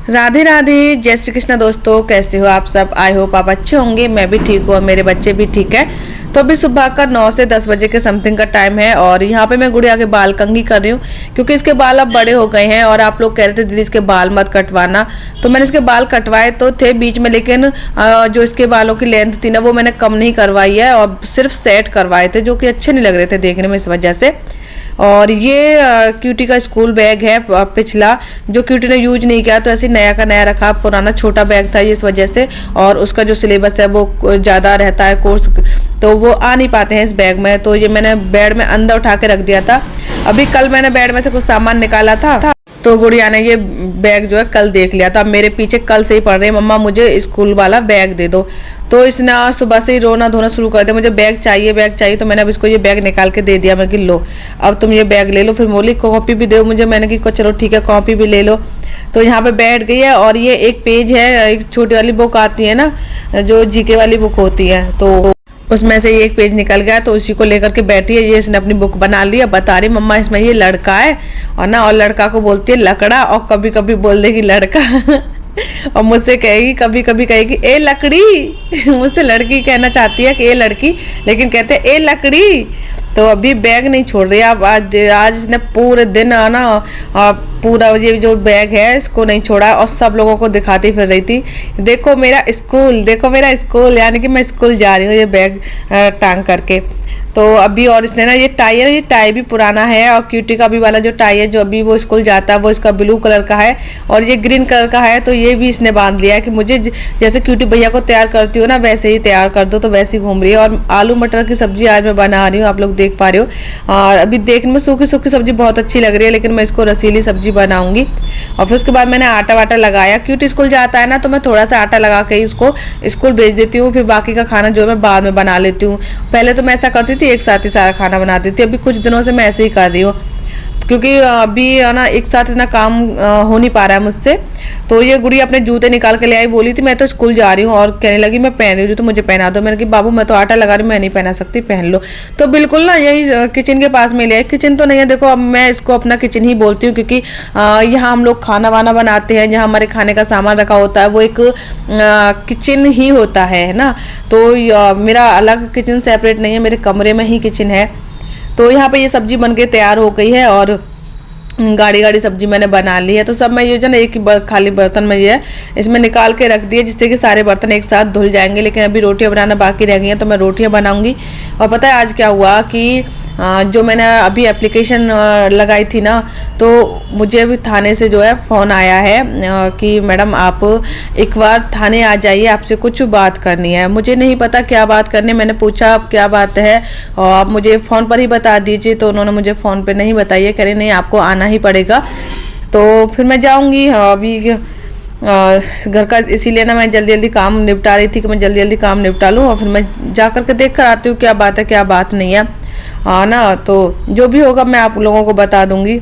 राधे राधे, जय श्री कृष्ण दोस्तों। कैसे हो आप सब? आई होप आप अच्छे होंगे। मैं भी ठीक हूँ और मेरे बच्चे भी ठीक है। तो अभी सुबह का 9 से 10 बजे के समथिंग का टाइम है और यहाँ पे मैं गुड़िया के बाल कंघी कर रही हूँ क्योंकि इसके बाल अब बड़े हो गए हैं और आप लोग कह रहे थे दीदी इसके बाल मत कटवाना। तो मैंने इसके बाल कटवाए तो थे बीच में, लेकिन जो इसके बालों की लेंथ थी ना वो मैंने कम नहीं करवाई है और सिर्फ सेट करवाए थे जो कि अच्छे नहीं लग रहे थे देखने में, इस वजह से। और ये क्यूटी का स्कूल बैग है पिछला, जो क्यूटी ने यूज नहीं किया तो ऐसे नया का नया रखा। पुराना छोटा बैग था इस वजह से, और उसका जो सिलेबस है वो ज़्यादा रहता है कोर्स, तो वो आ नहीं पाते हैं इस बैग में। तो ये मैंने बेड में अंदर उठा के रख दिया था। अभी कल मैंने बेड में से कुछ सामान निकाला था तो गुड़िया ने ये बैग जो है कल देख लिया था। मेरे पीछे कल से ही पड़ रही है, मम्मा मुझे स्कूल वाला बैग दे दो। तो इसने आज सुबह से ही रोना धोना शुरू कर दिया, मुझे बैग चाहिए बैग चाहिए। तो मैंने अब इसको ये बैग निकाल के दे दिया। मैं कि लो अब तुम ये बैग ले लो। फिर बोली कॉपी भी दो मुझे। मैंने कि चलो ठीक है कॉपी भी ले लो। तो यहाँ पे बैठ गई है और ये एक पेज है, एक छोटी वाली बुक आती है ना जो जीके वाली बुक होती है, तो उसमें से ये एक पेज निकल गया तो उसी को लेकर के बैठी है। ये इसने अपनी बुक बना ली है, बता रही मम्मा इसमें ये लड़का है और ना, और लड़का को बोलती है लकड़ा, और कभी कभी बोल देगी लड़का और मुझसे कहेगी, कभी कभी कहेगी ए लकड़ी मुझसे लड़की कहना चाहती है कि ए लड़की, लेकिन कहते हैं ए लकड़ी। तो अभी बैग नहीं छोड़ रही। अब आज इसने पूरे दिन आना पूरा ये जो बैग है इसको नहीं छोड़ा और सब लोगों को दिखाती फिर रही थी, देखो मेरा स्कूल, देखो मेरा स्कूल, यानी कि मैं स्कूल जा रही हूँ ये बैग टांग करके। तो अभी और इसने ना ये टाई है, ये टाई भी पुराना है और क्यूटी का भी वाला जो टाई है जो अभी वो स्कूल जाता है वो इसका ब्लू कलर का है और ये ग्रीन कलर का है। तो ये भी इसने बांध लिया है कि मुझे जैसे क्यूटी भैया को तैयार करती हो ना वैसे ही तैयार कर दो। तो वैसे ही घूम रही है। और आलू मटर की सब्जी आज मैं बना रही हूँ, आप लोग देख पा रहे हो। और अभी देखने में सूखी सूखी सब्जी बहुत अच्छी लग रही है, लेकिन मैं इसको रसीली सब्जी बनाऊंगी। और फिर उसके बाद मैंने आटा वाटा लगाया। क्यूटी स्कूल जाता है ना तो मैं थोड़ा सा आटा लगा के ही उसको स्कूल भेज देती हूँ, फिर बाकी का खाना जो मैं बाद में बना लेती हूँ। पहले तो मैं ऐसा करती थी एक साथ ही सारा खाना बनाती थी, अभी कुछ दिनों से मैं ऐसे ही कर रही हूँ क्योंकि अभी ना एक साथ इतना काम हो नहीं पा रहा है मुझसे। तो ये गुड़िया अपने जूते निकाल के ले आई, बोली थी मैं तो स्कूल जा रही हूँ और कहने लगी मैं पहन रही हूँ तो मुझे पहना दो। मैंने कहा बाबू मैं तो आटा लगा रही हूँ, मैं नहीं पहना सकती, पहन लो। तो बिल्कुल ना यही किचन के पास में ले आई। किचन तो नहीं है, देखो अब मैं इसको अपना किचन ही बोलती हूँ क्योंकि यहाँ हम लोग खाना वाना बनाते हैं, जहाँ हमारे खाने का सामान रखा होता है वो एक किचन ही होता है ना। तो मेरा अलग किचन सेपरेट नहीं है, मेरे कमरे में ही किचन है। तो यहाँ पे ये सब्जी बन के तैयार हो गई है और गाढ़ी गाढ़ी सब्जी मैंने बना ली है। तो सब मैं ये जो ना एक ही खाली बर्तन में ये है इसमें निकाल के रख दिए जिससे कि सारे बर्तन एक साथ धुल जाएंगे। लेकिन अभी रोटियां बनाना बाकी रह गई हैं तो मैं रोटियां बनाऊंगी। और पता है आज क्या हुआ कि जो मैंने अभी एप्लीकेशन लगाई थी ना तो मुझे अभी थाने से जो है फ़ोन आया है कि मैडम आप एक बार थाने आ जाइए, आपसे कुछ बात करनी है। मुझे नहीं पता क्या बात करनी, मैंने पूछा आप क्या बात है और आप मुझे फ़ोन पर ही बता दीजिए। तो उन्होंने मुझे फ़ोन पे नहीं बताइए, कह रहे नहीं आपको आना ही पड़ेगा। तो फिर मैं जाऊँगी। अभी घर का इसीलिए ना मैं जल्दी जल्दी काम निपटा रही थी कि मैं जल्दी जल्दी काम निपटा लूँ और फिर मैं जा कर के देख कर आती हूँ क्या बात है क्या बात नहीं है। हाँ ना, तो जो भी होगा मैं आप लोगों को बता दूंगी,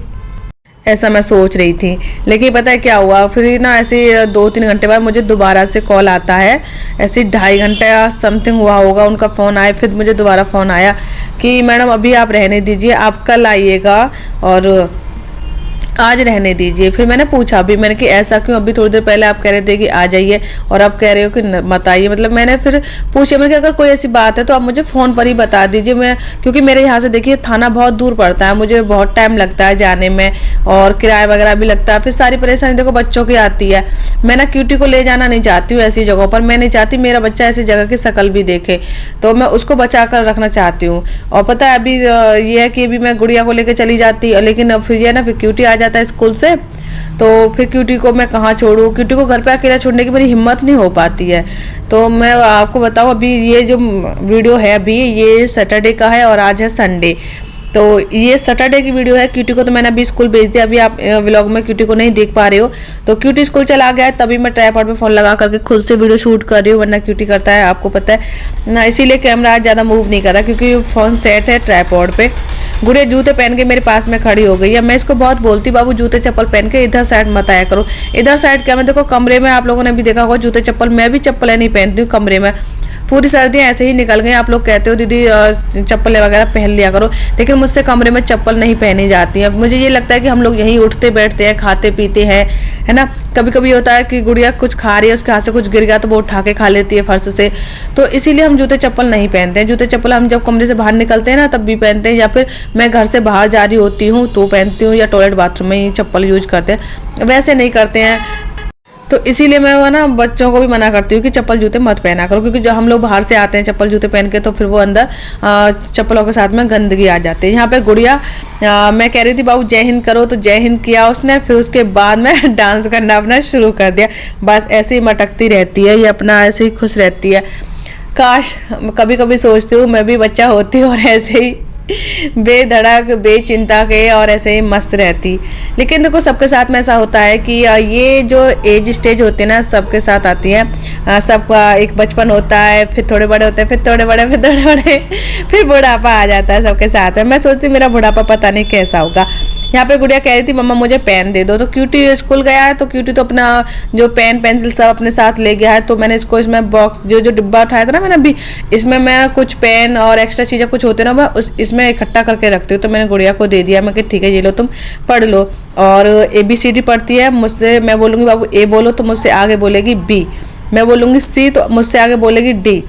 ऐसा मैं सोच रही थी। लेकिन पता है क्या हुआ फिर ना, ऐसे 2-3 घंटे बाद मुझे दोबारा से कॉल आता है। ऐसे 2.5 घंटा समथिंग हुआ होगा उनका फ़ोन आया, फिर मुझे दोबारा फ़ोन आया कि मैडम अभी आप रहने दीजिए, आप कल आइएगा और आज रहने दीजिए। फिर मैंने पूछा अभी, मैंने कि ऐसा क्यों, अभी थोड़ी देर पहले आप कह रहे थे कि आ जाइए और अब कह रहे हो कि मत आइए। मतलब मैंने फिर पूछा, मैंने कि अगर कोई ऐसी बात है तो आप मुझे फ़ोन पर ही बता दीजिए। मैं क्योंकि मेरे यहाँ से देखिए थाना बहुत दूर पड़ता है, मुझे बहुत टाइम लगता है जाने में और किराया वगैरह भी लगता है। फिर सारी परेशानी देखो बच्चों की आती है। मैं ना क्यूटी को ले जाना नहीं चाहती हूँ ऐसी जगहों पर, मैं नहीं चाहती मेरा बच्चा ऐसी जगह की शक्ल भी देखे, तो मैं उसको बचा कर रखना चाहती हूँ। और पता है अभी ये है कि अभी मैं गुड़िया को लेकर चली जाती, लेकिन फिर ये ना फिर क्यूटी आ जाता है स्कूल से, तो फिर क्यूटी को मैं कहाँ छोड़ूँ, क्यूटी को घर पे अकेला छोड़ने की मेरी हिम्मत नहीं हो पाती है। तो मैं आपको बताऊँ अभी ये जो वीडियो है अभी ये सैटरडे का है और आज है संडे। तो ये सैटरडे की वीडियो है। क्यूटी को तो मैंने अभी स्कूल भेज दिया, अभी आप व्लॉग में क्यूटी को नहीं देख पा रहे हो। तो क्यूटी स्कूल चला गया है तभी मैं ट्राइपॉड पे फ़ोन लगा करके खुद से वीडियो शूट कर रही हूँ, वरना क्यूटी करता है आपको पता है ना, इसीलिए कैमरा आज ज़्यादा मूव नहीं कर रहा क्योंकि फ़ोन सेट है ट्राइपॉड पे। गुड़िया जूते पहन के मेरे पास में खड़ी हो गई है। मैं इसको बहुत बोलती बाबू जूते चप्पल पहन के इधर साइड मत आया करो। इधर साइड क्या, मैं देखो कमरे में आप लोगों ने भी देखा होगा जूते चप्पल, मैं भी चप्पलें नहीं पहनती हूँ कमरे में। पूरी सर्दियाँ ऐसे ही निकल गई। आप लोग कहते हो दीदी चप्पल वगैरह पहन लिया करो, लेकिन मुझसे कमरे में चप्पल नहीं पहनी जाती है। मुझे ये लगता है कि हम लोग यहीं उठते बैठते हैं, खाते पीते हैं, है ना। कभी कभी होता है कि गुड़िया कुछ खा रही है, उसके हाथ से कुछ गिर गया तो वो उठा के खा लेती है फर्श से, तो इसीलिए हम जूते चप्पल नहीं पहनते हैं। जूते चप्पल हम जब कमरे से बाहर निकलते हैं ना तब भी पहनते हैं, या फिर मैं घर से बाहर जा रही होती हूँ तो पहनती हूँ, या टॉयलेट बाथरूम में ही चप्पल यूज करते हैं, वैसे नहीं करते हैं। तो इसीलिए मैं वो ना बच्चों को भी मना करती हूँ कि चप्पल जूते मत पहना करो, क्योंकि जब हम लोग बाहर से आते हैं चप्पल जूते पहन के तो फिर वो अंदर चप्पलों के साथ में गंदगी आ जाती है। यहाँ पे गुड़िया मैं कह रही थी बाबू जय हिंद करो, तो जय हिंद किया उसने, फिर उसके बाद में डांस करना अपना शुरू कर दिया। बस ऐसे ही मटकती रहती है, ये अपना ऐसे ही खुश रहती है। काश कभी कभी सोचती हूँ मैं भी बच्चा होती और ऐसे ही बेधड़क बेचिंता के और ऐसे ही मस्त रहती। लेकिन देखो सबके साथ में ऐसा होता है कि ये जो एज स्टेज होती है ना सबके साथ आती है। सबका एक बचपन होता है, फिर थोड़े बड़े होते हैं, फिर थोड़े बड़े, फिर थोड़े बड़े, फिर बुढ़ापा आ जाता है सबके साथ में। मैं सोचती मेरा बुढ़ापा पता नहीं कैसा होगा। यहाँ पे गुड़िया कह रही थी मम्मा मुझे पेन दे दो, तो क्यूटी स्कूल गया है तो क्यूटी तो अपना जो पेन पेंसिल सब अपने साथ ले गया है, तो मैंने इसको इसमें बॉक्स जो डिब्बा उठाया था ना मैंने अभी, इसमें मैं कुछ पेन और एक्स्ट्रा चीज़ें कुछ होते ना मैं इसमें इकट्ठा करके रखती हूँ। तो मैंने गुड़िया को दे दिया, मैं कि ठीक है ये लो तुम पढ़ लो। और ABCD पढ़ती है, मुझसे मैं बोलूँगी बाबू A बोलो तो मुझसे आगे बोलेगी B, मैं बोलूँगी C तो मुझसे आगे बोलेगी D।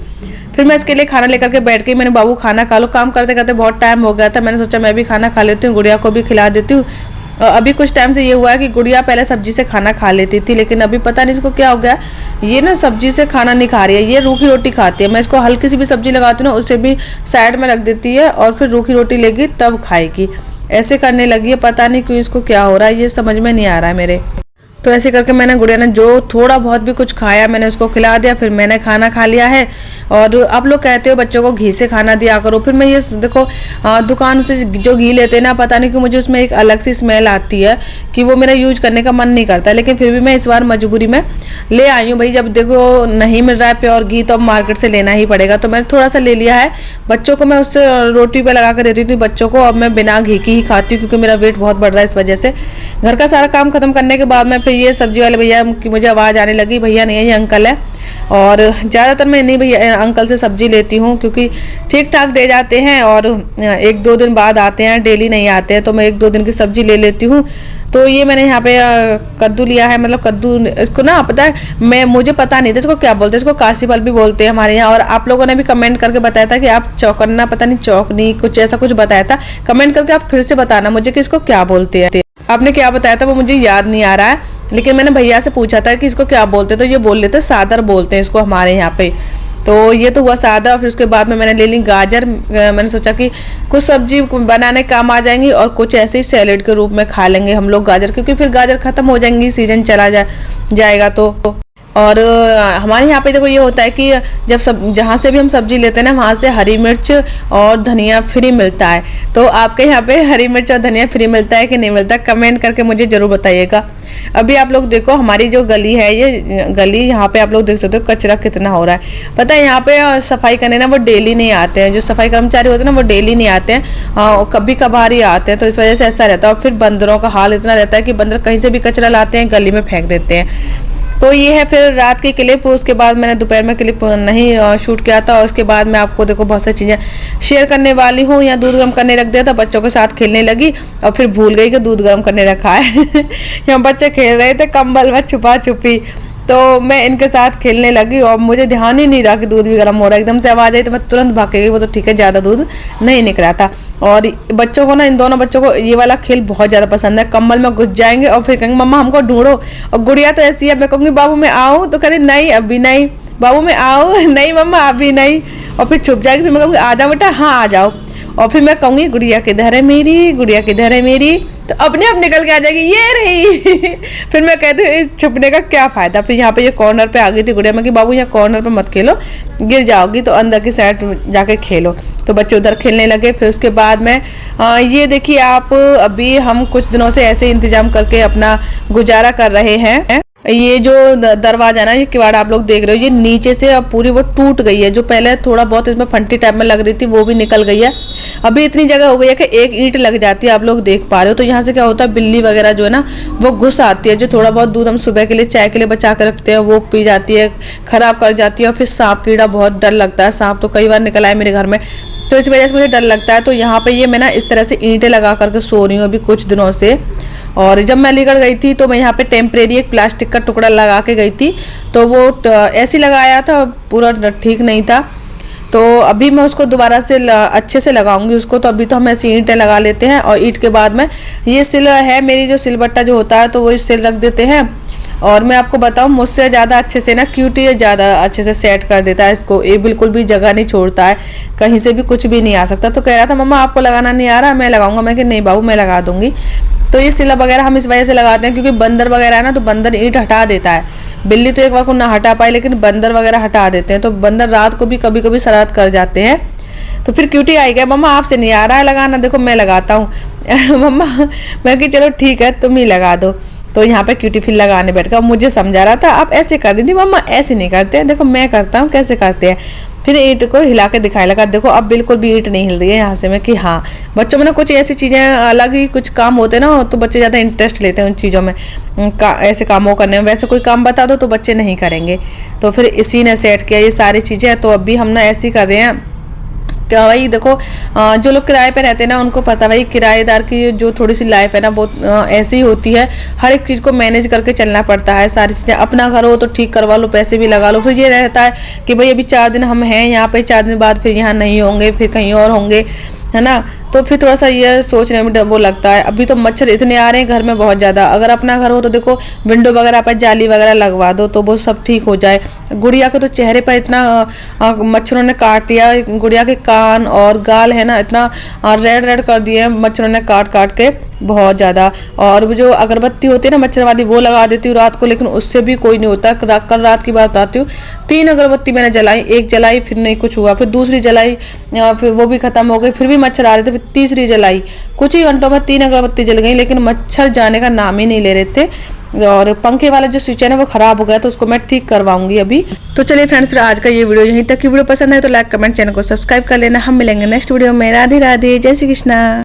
फिर मैं इसके लिए खाना लेकर के बैठ गई। मैंने बाबू खाना खा लो, काम करते करते बहुत टाइम हो गया था, मैंने सोचा मैं भी खाना खा लेती हूँ, गुड़िया को भी खिला देती हूँ। अभी कुछ टाइम से ये हुआ है कि गुड़िया पहले सब्जी से खाना खा लेती थी, लेकिन अभी पता नहीं इसको क्या हो गया, ये ना सब्जी से खाना नहीं खा रही है, ये रूखी रोटी खाती है। मैं इसको हल्की सी भी सब्जी लगाती हूँ ना उसे भी साइड में रख देती है और फिर रूखी रोटी लेगी तब खाएगी। ऐसे करने लगी है, पता नहीं क्यों इसको क्या हो रहा है, ये समझ में नहीं आ रहा है मेरे। तो ऐसे करके मैंने गुड़िया ने जो थोड़ा बहुत भी कुछ खाया मैंने उसको खिला दिया, फिर मैंने खाना खा लिया है। और आप लोग कहते हो बच्चों को घी से खाना दिया करो, फिर मैं ये देखो दुकान से जो घी लेते हैं ना पता नहीं क्यों मुझे उसमें एक अलग सी स्मेल आती है कि वो मेरा यूज करने का मन नहीं करता, लेकिन फिर भी मैं इस बार मजबूरी में ले आई हूँ। भाई जब देखो नहीं मिल रहा है प्योर घी तो अब मार्केट से लेना ही पड़ेगा, तो मैंने थोड़ा सा ले लिया है। बच्चों को मैं उससे रोटी पे लगा कर देती थी बच्चों को, अब मैं बिना घी की ही खाती हूँ क्योंकि मेरा वेट बहुत बढ़ रहा है इस वजह से। घर का सारा काम खत्म करने के बाद में फिर ये सब्जी वाले भैया की मुझे आवाज़ आने लगी, भैया नहीं है ये अंकल है। और ज़्यादातर मैं नहीं भैया अंकल से सब्जी लेती हूँ क्योंकि ठीक ठाक दे जाते हैं और 1-2 दिन बाद आते हैं, डेली नहीं आते हैं, तो मैं 1-2 दिन की सब्जी ले लेती हूँ। तो ये मैंने यहाँ पे कद्दू लिया है, मतलब कद्दू इसको ना पता है मुझे पता नहीं था इसको क्या बोलते हैं, इसको काशी फल भी बोलते हैं हमारे यहाँ। और आप लोगों ने भी कमेंट करके बताया था कि आप चौकन्ना पता नहीं चौकनी कुछ ऐसा कुछ बताया था, कमेंट करके आप फिर से बताना मुझे कि इसको क्या बोलते हैं। आपने क्या बताया था वो मुझे याद नहीं आ रहा है, लेकिन मैंने भैया से पूछा था कि इसको क्या बोलते हैं, तो ये बोल लेते सादर बोलते हैं इसको हमारे यहाँ पे। तो ये तो हुआ सादा। फिर उसके बाद में मैंने ले ली गाजर, मैंने सोचा कि कुछ सब्जी बनाने काम आ जाएंगी और कुछ ऐसे ही सैलेड के रूप में खा लेंगे हम लोग गाजर, क्योंकि फिर गाजर खत्म हो जाएंगी, सीजन चला जाएगा तो। और हमारे यहाँ पे देखो ये होता है कि जब जहाँ से भी हम सब्जी लेते हैं ना वहाँ से हरी मिर्च और धनिया फ्री मिलता है। तो आपके यहाँ पे हरी मिर्च और धनिया फ्री मिलता है कि नहीं मिलता, कमेंट करके मुझे ज़रूर बताइएगा। अभी आप लोग देखो हमारी जो गली है, ये गली यहाँ पे आप लोग देख सकते हो कचरा कितना हो रहा है। पता है यहाँ पे सफाई करने ना वो डेली नहीं आते हैं, जो सफाई कर्मचारी होते हैं ना वो डेली नहीं आते हैं, कभी कभार ही आते हैं, तो इस वजह से ऐसा रहता है। और फिर बंदरों का हाल इतना रहता है कि बंदर कहीं से भी कचरा लाते हैं गली में फेंक देते हैं। तो ये है फिर रात की क्लिप। उसके बाद मैंने दोपहर में क्लिप नहीं शूट किया था, और उसके बाद मैं आपको देखो बहुत सारी चीज़ें शेयर करने वाली हूँ। यहाँ दूध गर्म करने रख दिया था, बच्चों के साथ खेलने लगी और फिर भूल गई कि दूध गर्म करने रखा है। यहाँ बच्चे खेल रहे थे कंबल में छुपा छुपी, तो मैं इनके साथ खेलने लगी और मुझे ध्यान ही नहीं रहा कि दूध भी गर्म हो रहा है। एकदम से आवाज़ आई तो मैं तुरंत भाग गई, वो तो ठीक है ज़्यादा दूध नहीं निकला था। और बच्चों को ना, इन दोनों बच्चों को ये वाला खेल बहुत ज़्यादा पसंद है। कंबल में घुस जाएंगे और फिर कहेंगे मम्मा हमको ढूंढो। और गुड़िया तो ऐसी है, मैं कहूँगी बाबू मैं आऊँ तो कहती नहीं अभी नहीं, बाबू मैं आऊँ नहीं मम्मा अभी नहीं, और फिर छुप जाएगी। फिर मैं कहूँगी आ जाओ बेटा, हाँ आ जाओ, और फिर मैं कहूँगी गुड़िया किधर है मेरी, गुड़िया किधर है मेरी, तो अपने आप निकल के आ जाएगी ये रही। फिर मैं कहती हूँ इस छुपने का क्या फ़ायदा। फिर यहाँ पे ये कॉर्नर पे आ गई थी गुड़िया, मैं कि बाबू यहाँ कॉर्नर पे मत खेलो गिर जाओगी, तो अंदर की साइड जाके खेलो। तो बच्चे उधर खेलने लगे। फिर उसके बाद में ये देखिए आप, अभी हम कुछ दिनों से ऐसे इंतज़ाम करके अपना गुजारा कर रहे हैं। ये जो दरवाजा ना, ये किवाड़ आप लोग देख रहे हो, ये नीचे से अब पूरी वो टूट गई है। जो पहले थोड़ा बहुत इसमें फंटी टाइप में लग रही थी वो भी निकल गई है। अभी इतनी जगह हो गई है कि एक ईंट लग जाती है, आप लोग देख पा रहे हो। तो यहाँ से क्या होता है, बिल्ली वगैरह जो है ना वो घुस आती है। जो थोड़ा बहुत दूध हम सुबह के लिए चाय के लिए बचा के रखते हैं वो पी जाती है, खराब कर जाती है। और फिर सांप कीड़ा बहुत डर लगता है, सांप तो कई बार निकल आए मेरे घर में, तो इस वजह से मुझे डर लगता है। तो यहाँ पे ये मैं ना इस तरह से ईंटें लगा करके सो रही हूँ अभी कुछ दिनों से। और जब मैं अलीगढ़ गई थी तो मैं यहाँ पे टेम्परेरी एक प्लास्टिक का टुकड़ा लगा के गई थी, तो वो ऐसे लगाया था, पूरा ठीक नहीं था। तो अभी मैं उसको दोबारा से अच्छे से लगाऊंगी उसको। तो अभी तो हम ऐसी ईंटें लगा लेते हैं, और ईंट के बाद में ये सिल है मेरी, जो सिलबट्टा जो होता है तो वो सिल रख देते हैं। और मैं आपको बताऊं, मुझसे ज़्यादा अच्छे से ना क्यूटी ज़्यादा अच्छे से सेट कर देता है इसको। ये बिल्कुल भी जगह नहीं छोड़ता है, कहीं से भी कुछ भी नहीं आ सकता। तो कह रहा था मम्मा आपको लगाना नहीं आ रहा, मैं लगाऊंगा। मैं कि नहीं बाबू मैं लगा दूंगी। तो ये सिला वगैरह हम इस वजह से लगाते हैं क्योंकि बंदर वगैरह है ना, तो बंदर ईंट हटा देता है। बिल्ली तो एक बार को ना हटा पाए, लेकिन बंदर वगैरह हटा देते हैं। तो बंदर रात को भी कभी कभी शरारत कर जाते हैं। तो फिर क्यूटी आई गया, मम्मा आपसे नहीं आ रहा है लगाना, देखो मैं लगाता हूँ। मम्मा मैं कि चलो ठीक है तुम ही लगा दो। तो यहाँ पे क्यूटी फिर लगाने बैठ गया, मुझे समझा रहा था आप ऐसे कर रही थी मम्मा, ऐसे नहीं करते हैं, देखो मैं करता हूँ कैसे करते हैं। फिर ईंट को हिला के दिखाने लगा, देखो अब बिल्कुल भी ईंट नहीं हिल रही है यहाँ से। मैं कि हाँ, बच्चों में ना कुछ ऐसी चीज़ें अलग ही कुछ काम होते हैं ना, तो बच्चे ज़्यादा इंटरेस्ट लेते हैं उन चीज़ों में, ऐसे कामों करने में। वैसे कोई काम बता दो तो बच्चे नहीं करेंगे। तो फिर इसी ने सेट किया ये सारी चीज़ें। तो अभी हम ना ऐसे ही कर रहे हैं क्या भाई, देखो जो लोग किराए पे रहते हैं ना उनको पता भाई, किराएदार की जो थोड़ी सी लाइफ है ना बहुत ऐसी ही होती है। हर एक चीज़ को मैनेज करके चलना पड़ता है। सारी चीज़ें अपना घर हो तो ठीक करवा लो, पैसे भी लगा लो। फिर ये रहता है कि भाई अभी 4 दिन हम हैं यहाँ पे, 4 दिन बाद फिर यहाँ नहीं होंगे, फिर कहीं और होंगे, है ना। तो फिर थोड़ा सा ये सोचने में वो लगता है। अभी तो मच्छर इतने आ रहे हैं घर में बहुत ज़्यादा। अगर अपना घर हो तो देखो विंडो वगैरह पर जाली वगैरह लगवा दो तो वो सब ठीक हो जाए। गुड़िया के तो चेहरे पर इतना मच्छरों ने काट दिया, गुड़िया के कान और गाल है ना इतना रेड रेड कर दिए मच्छरों ने काट काट के बहुत ज़्यादा। और वो जो अगरबत्ती होती है ना मच्छर वाली वो लगा देती हूँ रात को, लेकिन उससे भी कोई नहीं होता। कल रात की बात बताती हूँ, 3 अगरबत्ती मैंने जलाई, एक जलाई फिर नहीं कुछ हुआ, फिर दूसरी जलाई फिर वो भी खत्म हो गई, फिर भी मच्छर आ रहे थे, फिर तीसरी जलाई। कुछ ही घंटों में 3 अगरबत्ती जल गई, लेकिन मच्छर जाने का नाम ही नहीं ले रहे थे। और पंखे वाला जो स्विच है ना वो खराब हो गया, तो उसको मैं ठीक करवाऊंगी अभी। तो चलिए फ्रेंड्स, फिर आज का ये वीडियो यहीं तक की। वीडियो पसंद है तो लाइक कमेंट चैनल को सब्सक्राइब कर लेना। हम मिलेंगे नेक्स्ट वीडियो में। राधे राधे, जय श्री कृष्णा।